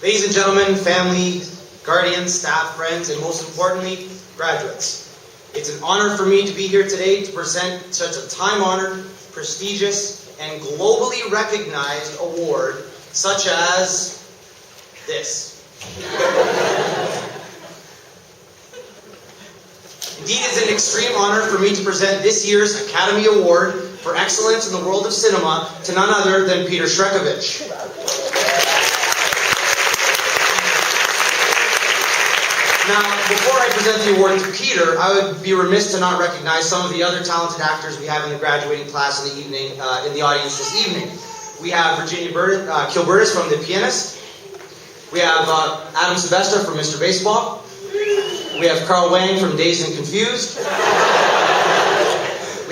Ladies and gentlemen, family, guardians, staff, friends, and most importantly, graduates. It's an honor for me to be here today to present such a time-honored, prestigious, and globally recognized award such as this. Indeed, it's an extreme honor for me to present this year's Academy Award for Excellence in the World of Cinema to none other than Peter Shrekovich. Now, before I present the award to Peter, I would be remiss to not recognize some of the other talented actors we have in the graduating class in the evening, in the audience this evening. We have Virginia Kilbertis from The Pianist. We have Adam Sylvester from Mr. Baseball. We have Carl Wang from Dazed and Confused. We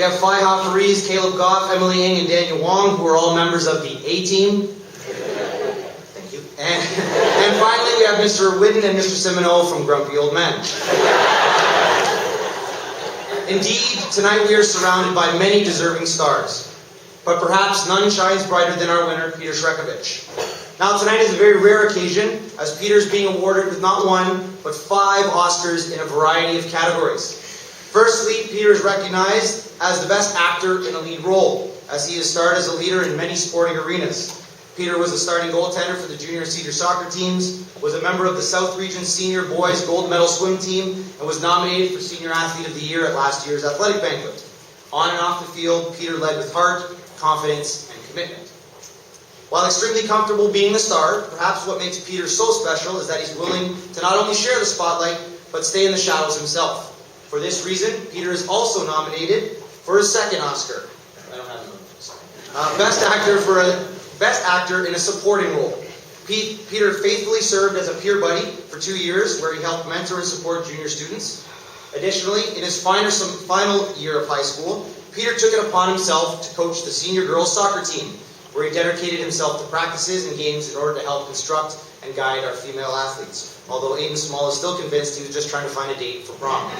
have Faiha Fariz, Caleb Goff, Emily Ng, and Daniel Wong, who are all members of the A-Team. Thank you. And finally, we have Mr. Whidden and Mr. Semino from Grumpy Old Men. Indeed, tonight we are surrounded by many deserving stars, but perhaps none shines brighter than our winner, Peter Shrekovich. Now, tonight is a very rare occasion, as Peter's being awarded with not one, but 5 Oscars in a variety of categories. Firstly, Peter is recognized as the best actor in a lead role, as he has starred as a leader in many sporting arenas. Peter was the starting goaltender for the junior and senior soccer teams, was a member of the South Region Senior Boys Gold Medal Swim Team, and was nominated for Senior Athlete of the Year at last year's athletic banquet. On and off the field, Peter led with heart, confidence, and commitment. While extremely comfortable being the star, perhaps what makes Peter so special is that he's willing to not only share the spotlight, but stay in the shadows himself. For this reason, Peter is also nominated for his second Oscar. I don't have a Best Actor in a Supporting Role. Peter faithfully served as a peer buddy for 2 years, where he helped mentor and support junior students. Additionally, in his final year of high school, Peter took it upon himself to coach the senior girls soccer team, where he dedicated himself to practices and games in order to help instruct and guide our female athletes. Although Aiden Small is still convinced he was just trying to find a date for prom.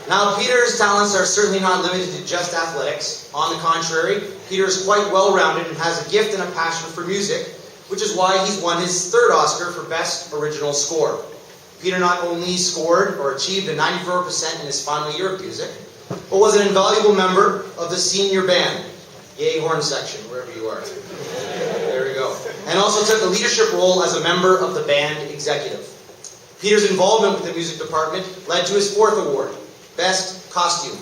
Now, Peter's talents are certainly not limited to just athletics. On the contrary, Peter is quite well-rounded and has a gift and a passion for music, which is why he's won his 3rd Oscar for Best Original Score. Peter not only scored or achieved a 94% in his final year of music, but was an invaluable member of the senior band. Yay, horn section, wherever you are. There we go. And also took a leadership role as a member of the band executive. Peter's involvement with the music department led to his 4th award, Best Costume.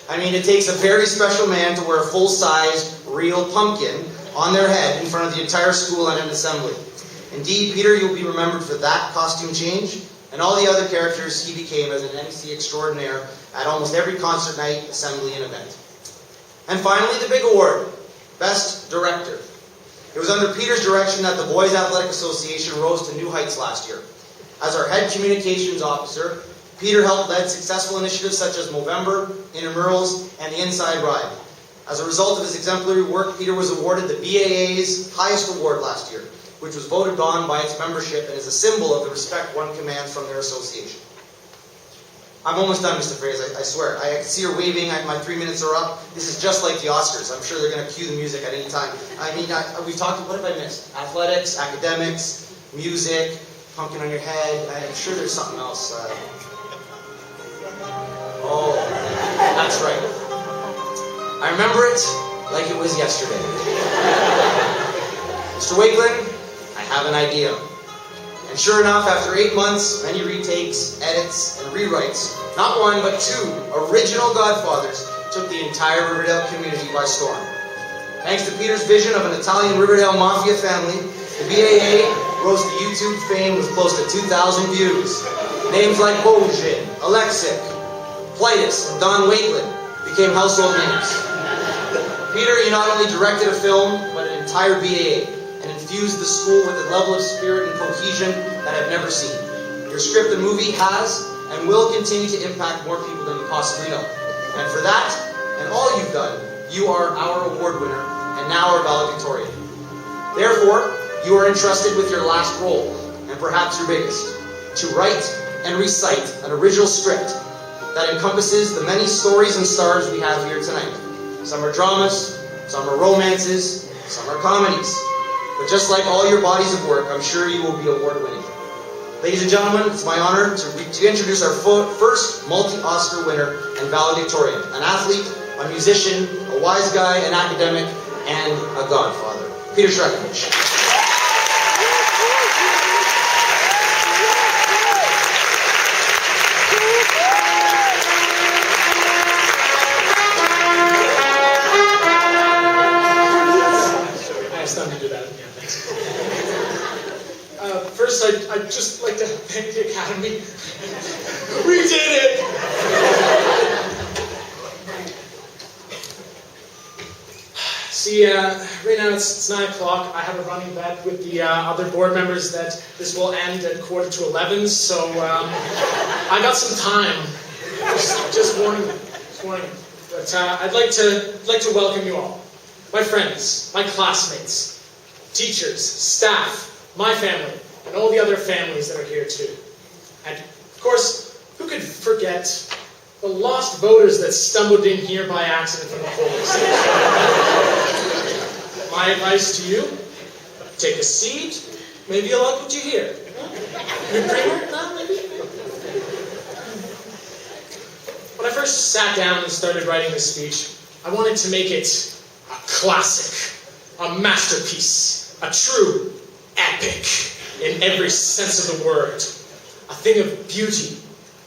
I mean, it takes a very special man to wear a full-size, real pumpkin on their head in front of the entire school and an assembly. Indeed, Peter, you'll be remembered for that costume change and all the other characters he became as an MC extraordinaire at almost every concert night, assembly, and event. And finally, the big award, Best Director. It was under Peter's direction that the Boys Athletic Association rose to new heights last year. As our head communications officer, Peter helped lead successful initiatives such as Movember, Intramurals, and the Inside Ride. As a result of his exemplary work, Peter was awarded the BAA's highest award last year, which was voted on by its membership and is a symbol of the respect one commands from their association. I'm almost done, Mr. Fraser, I swear. I can see her waving, my 3 minutes are up. This is just like the Oscars. I'm sure they're going to cue the music at any time. I mean, we've talked, what have I missed? Athletics, academics, music, pumpkin on your head. I'm sure there's something else. Oh, that's right. I remember it like it was yesterday. Mr. Wakelin, I have an idea. And sure enough, after 8 months, many retakes, edits, and rewrites, not one but 2 original Godfathers took the entire Riverdale community by storm. Thanks to Peter's vision of an Italian Riverdale mafia family, the BAA rose to YouTube fame with close to 2,000 views. Names like Bojin, Alexic, Plitus, and Don Wakelin became household names. Peter, you not only directed a film, but an entire BAA, and infused the school with a level of spirit and cohesion that I've never seen. Your script and movie has and will continue to impact more people than you possibly know. And for that, and all you've done, you are our award winner, and now our valedictorian. Therefore, you are entrusted with your last role, and perhaps your biggest, to write and recite an original script that encompasses the many stories and stars we have here tonight. Some are dramas, some are romances, some are comedies. But just like all your bodies of work, I'm sure you will be award-winning. Ladies and gentlemen, it's my honor to introduce our first multi-Oscar winner and valedictorian, an athlete, a musician, a wise guy, an academic, and a godfather, Peter Shrekovich. First, I'd just like to thank the Academy. We did it! See, right now it's 9 o'clock. I have a running bet with the other board members that this will end at 11:15, so I got some time. Just warning you. But I'd like to welcome you all. My friends, my classmates, teachers, staff, my family, and all the other families that are here too. And, of course, who could forget the lost voters that stumbled in here by accident from the polling station? My advice to you, take a seat. Maybe you'll like what you hear. Good dreamer? Maybe? When I first sat down and started writing this speech, I wanted to make it a classic, a masterpiece, a true epic in every sense of the word. A thing of beauty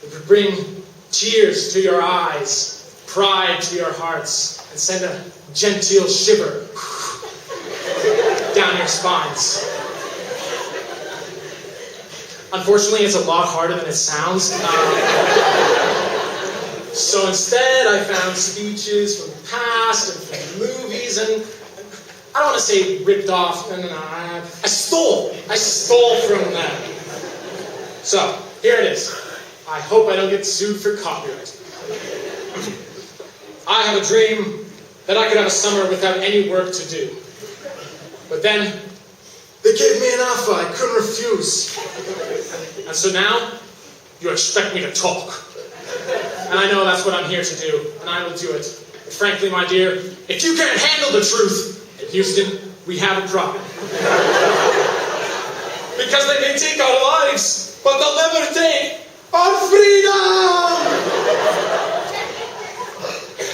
that would bring tears to your eyes, pride to your hearts, and send a genteel shiver down your spines. Unfortunately, it's a lot harder than it sounds. So instead, I found speeches from the past and from movies, and I don't want to say ripped off. No. I stole from them. So, here it is. I hope I don't get sued for copyright. I have a dream that I could have a summer without any work to do. But then, they gave me an offer I couldn't refuse. And so now, you expect me to talk. And I know that's what I'm here to do, and I will do it. But frankly, my dear, if you can't handle the truth, in Houston, we have a problem. Because they may take our lives, but they'll never take our freedom!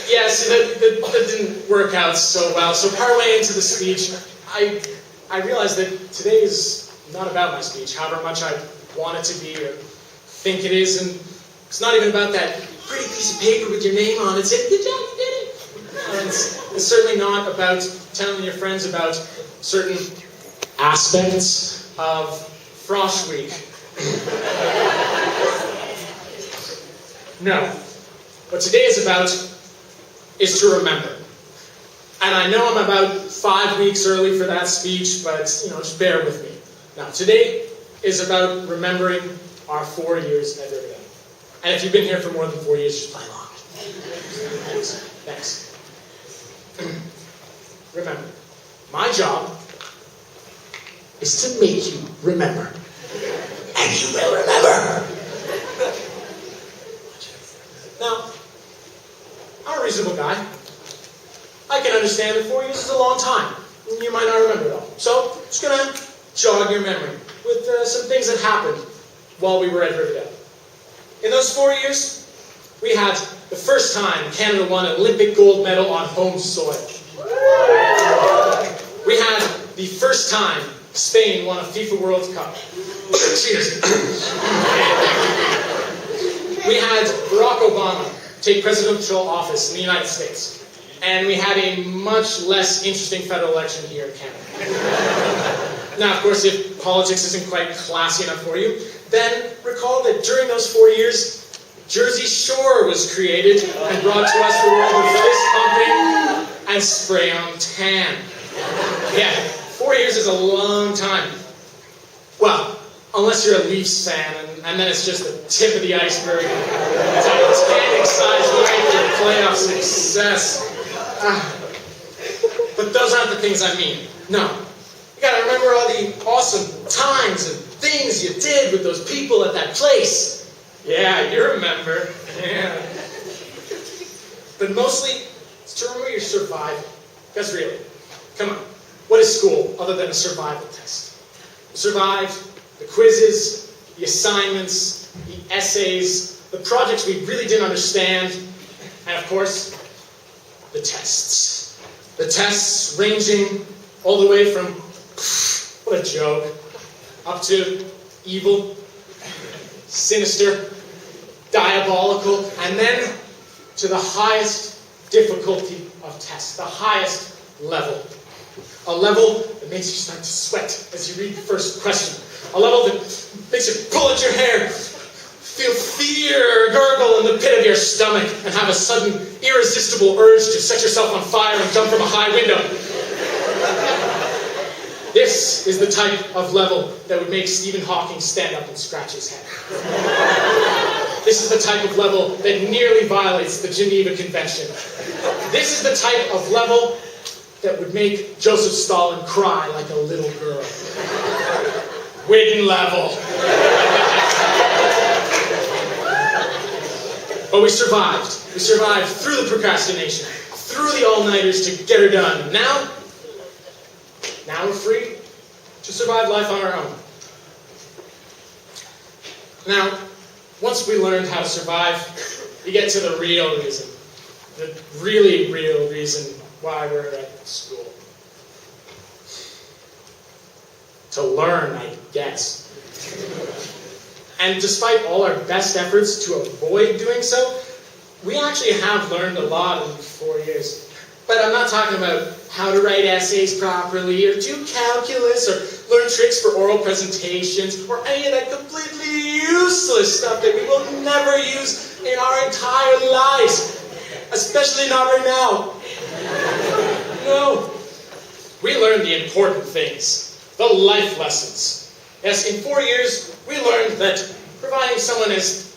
Yes, that didn't work out so well. So partway into the speech, I realized that today is not about my speech, however much I want it to be or think it is. And it's not even about that pretty piece of paper with your name on it saying, "Good job, you did it." It's certainly not about telling your friends about certain aspects of Frosh Week. No. What today is about is to remember. And I know I'm about 5 weeks early for that speech, but, just bear with me. Now, today is about remembering our 4 years at Riverdale. And if you've been here for more than 4 years, just play along. Thanks. Remember, my job is to make you remember. And you will remember. Now, I'm a reasonable guy. I can understand that 4 years is a long time. You might not remember it all. So, I'm just going to jog your memory with some things that happened while we were at Riverdale. In those 4 years, we had the first time Canada won an Olympic gold medal on home soil. We had the first time Spain won a FIFA World Cup. Cheers. We had Barack Obama take presidential office in the United States. And we had a much less interesting federal election here in Canada. Now, of course, if politics isn't quite classy enough for you, then recall that during those 4 years, Jersey Shore was created and brought to us the world of fist pumping and spray on tan. Yeah, 4 years is a long time. Well, unless you're a Leafs fan, and then it's just the tip of the iceberg. It's a titanic-sized way for playoff success. But those aren't the things I mean. No. You gotta remember all the awesome times and things you did with those people at that place. Yeah, you remember. Yeah. But mostly, it's to remember you're surviving. Because really, come on, what is school other than a survival test? You survived the quizzes, the assignments, the essays, the projects we really didn't understand, and of course, the tests. The tests ranging all the way from, what a joke, up to evil, sinister, diabolical, and then to the highest difficulty of tests, the highest level. A level that makes you start to sweat as you read the first question. A level that makes you pull at your hair, feel fear gurgle in the pit of your stomach, and have a sudden irresistible urge to set yourself on fire and jump from a high window. This is the type of level that would make Stephen Hawking stand up and scratch his head. This is the type of level that nearly violates the Geneva Convention. This is the type of level that would make Joseph Stalin cry like a little girl. Wooden level. But we survived. We survived through the procrastination, through the all-nighters to get her done. Now we're free to survive life on our own. Now, once we learned how to survive, we get to the real reason. The really real reason why we're at school. To learn, I guess. And despite all our best efforts to avoid doing so, we actually have learned a lot in 4 years. But I'm not talking about how to write essays properly, or do calculus, or learn tricks for oral presentations, or any of that completely useless stuff that we will never use in our entire lives. Especially not right now. No. We learned the important things. The life lessons. Yes, in 4 years, we learned that providing someone as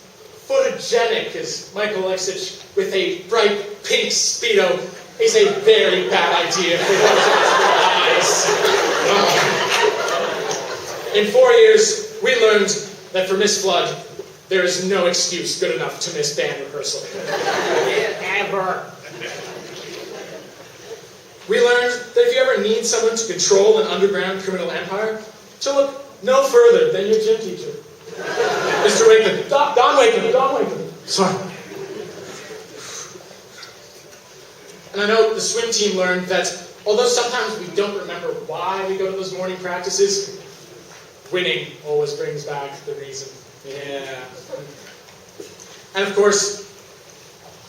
photogenic as Michael Alexich with a bright pink Speedo is a very bad idea for those eyes. In 4 years, we learned that for Miss Flood, there is no excuse good enough to miss band rehearsal. Ever. We learned that if you ever need someone to control an underground criminal empire, to look no further than your gym teacher. Mr. Wakeman. Don Wakeman. Sorry. And I know the swim team learned that although sometimes we don't remember why we go to those morning practices, winning always brings back the reason. Yeah. And of course,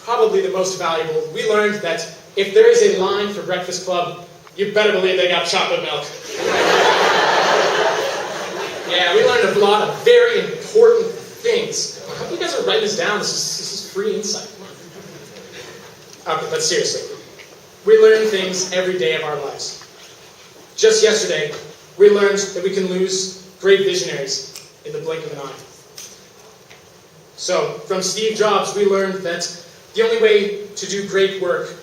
probably the most valuable, we learned that if there is a line for Breakfast Club, you better believe they got chocolate milk. Yeah, we learned a lot of very important things. I hope you guys are writing this down. This is free insight. Okay, but seriously, we learn things every day of our lives. Just yesterday, we learned that we can lose great visionaries in the blink of an eye. So, from Steve Jobs, we learned that the only way to do great work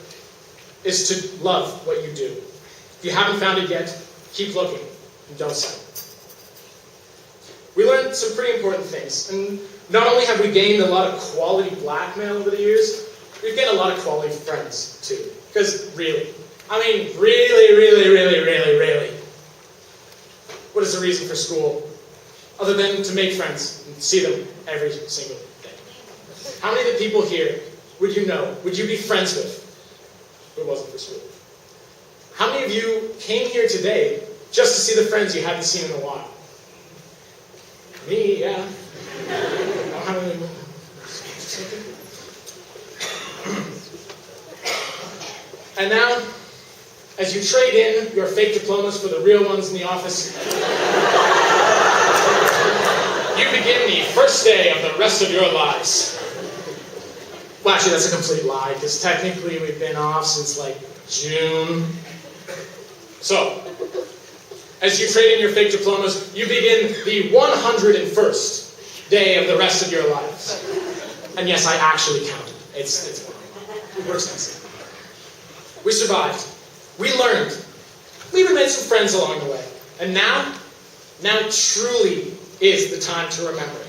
is to love what you do. If you haven't found it yet, keep looking and don't settle. We learned some pretty important things. And not only have we gained a lot of quality blackmail over the years, we've gained a lot of quality friends, too. Because really, really, what is the reason for school? Other than to make friends and see them every single day. How many of the people here would you be friends with if it wasn't for school? How many of you came here today just to see the friends you hadn't seen in a while? Me, yeah. And now, as you trade in your fake diplomas for the real ones in the office, you begin the first day of the rest of your lives. Well, actually, that's a complete lie, because technically we've been off since, like, June. So, as you trade in your fake diplomas, you begin the 101st day of the rest of your lives. And yes, I actually counted. It works nicely. We survived. We learned. We even made some friends along the way. And now truly is the time to remember.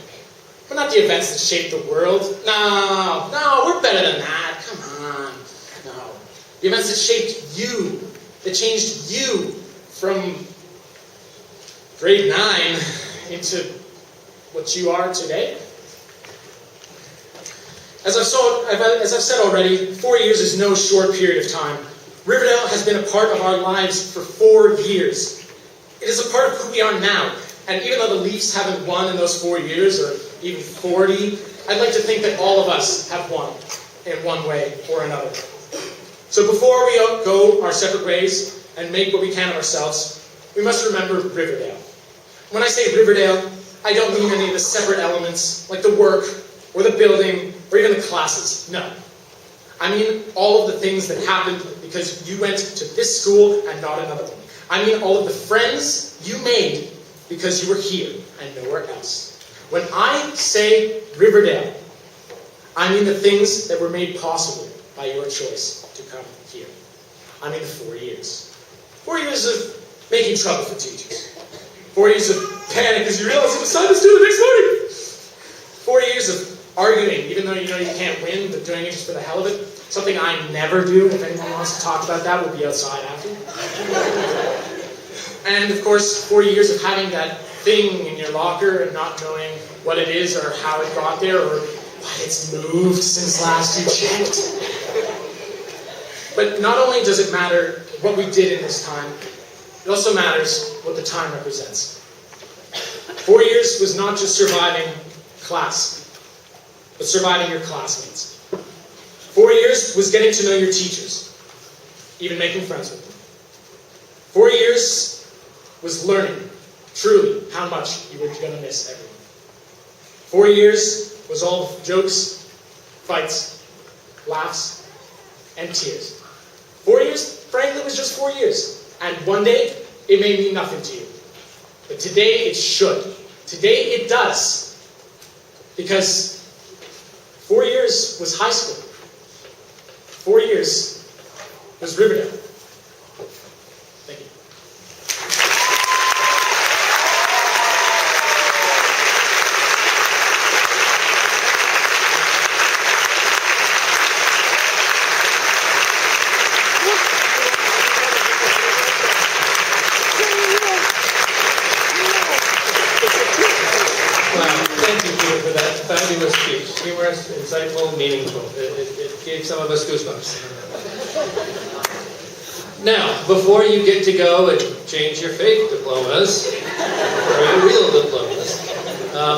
We're not the events that shape the world. No, we're better than that. Come on. No. The events that shaped you, that changed you from grade 9 into what you are today. As I've said already, 4 years is no short period of time. Riverdale has been a part of our lives for 4 years. It is a part of who we are now. And even though the Leafs haven't won in those 4 years, or even 40, I'd like to think that all of us have won in one way or another. So before we go our separate ways and make what we can of ourselves, we must remember Riverdale. When I say Riverdale, I don't mean any of the separate elements, like the work, or the building, or even the classes. No. I mean all of the things that happened because you went to this school and not another one. I mean all of the friends you made because you were here and nowhere else. When I say Riverdale, I mean the things that were made possible by your choice to come here. I mean the 4 years. 4 years of making trouble for teachers. 4 years of panic as you realize you decided to do the next morning. 4 years of arguing, even though you know you can't win, but doing it just for the hell of it. Something I never do. If anyone wants to talk about that, we'll be outside after. And of course, 4 years of having that thing in your locker and not knowing what it is or how it got there or why it's moved since last you checked. But not only does it matter what we did in this time, it also matters what the time represents. 4 years was not just surviving class, but surviving your classmates. 4 years was getting to know your teachers, even making friends with them. 4 years was learning, truly, how much you were going to miss everyone. 4 years was all jokes, fights, laughs, and tears. 4 years, frankly, was just 4 years. And one day, it may mean nothing to you. But today, it should. Today, it does. Because 4 years was high school. 4 years was Riverdale. Thank you. Fabulous speech. Humorous, insightful, meaningful. It gave some of us goosebumps. Now, before you get to go and change your fake diplomas for your real diplomas,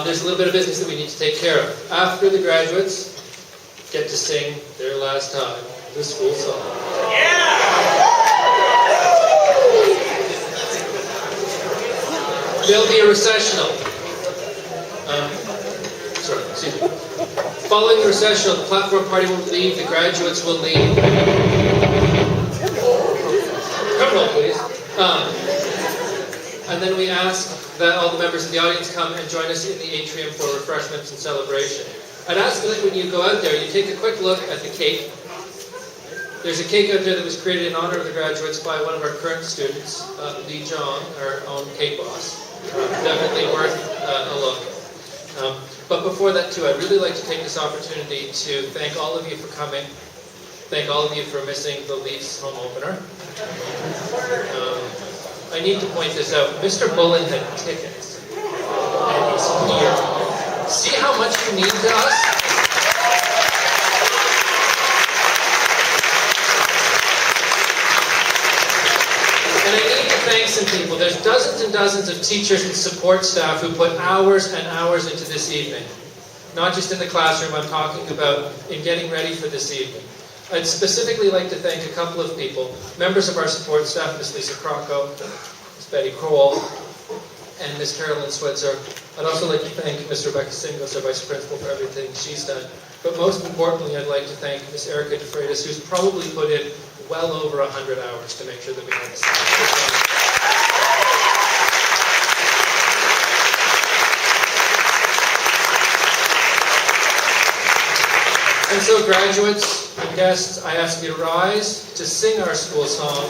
there's a little bit of business that we need to take care of. After the graduates get to sing their last time the school song. There'll be a recessional. Following the recessional, the platform party will leave, the graduates will leave. Come roll, please. And then we ask that all the members of the audience come and join us in the atrium for refreshments and celebration. I'd ask that when you go out there, you take a quick look at the cake. There's a cake out there that was created in honor of the graduates by one of our current students, Lee Jong, our own cake boss. Definitely worth a look. But before that too, I'd really like to take this opportunity to thank all of you for coming. Thank all of you for missing the Leafs home opener. I need to point this out. Mr. Bullen had tickets, and he's here. See how much you mean to us? And I need to thank some people. There's dozens and dozens of teachers and support staff who put hours and hours into this evening. Not just in the classroom, I'm talking about in getting ready for this evening. I'd specifically like to thank a couple of people, members of our support staff, Ms. Lisa Crocco, Ms. Betty Crowell, and Ms. Carolyn Switzer. I'd also like to thank Ms. Rebecca Singles, our Vice Principal, for everything she's done. But most importantly, I'd like to thank Ms. Erica DeFreitas, who's probably put in well over 100 hours to make sure that we have this. And so graduates and guests, I ask you to rise to sing our school song.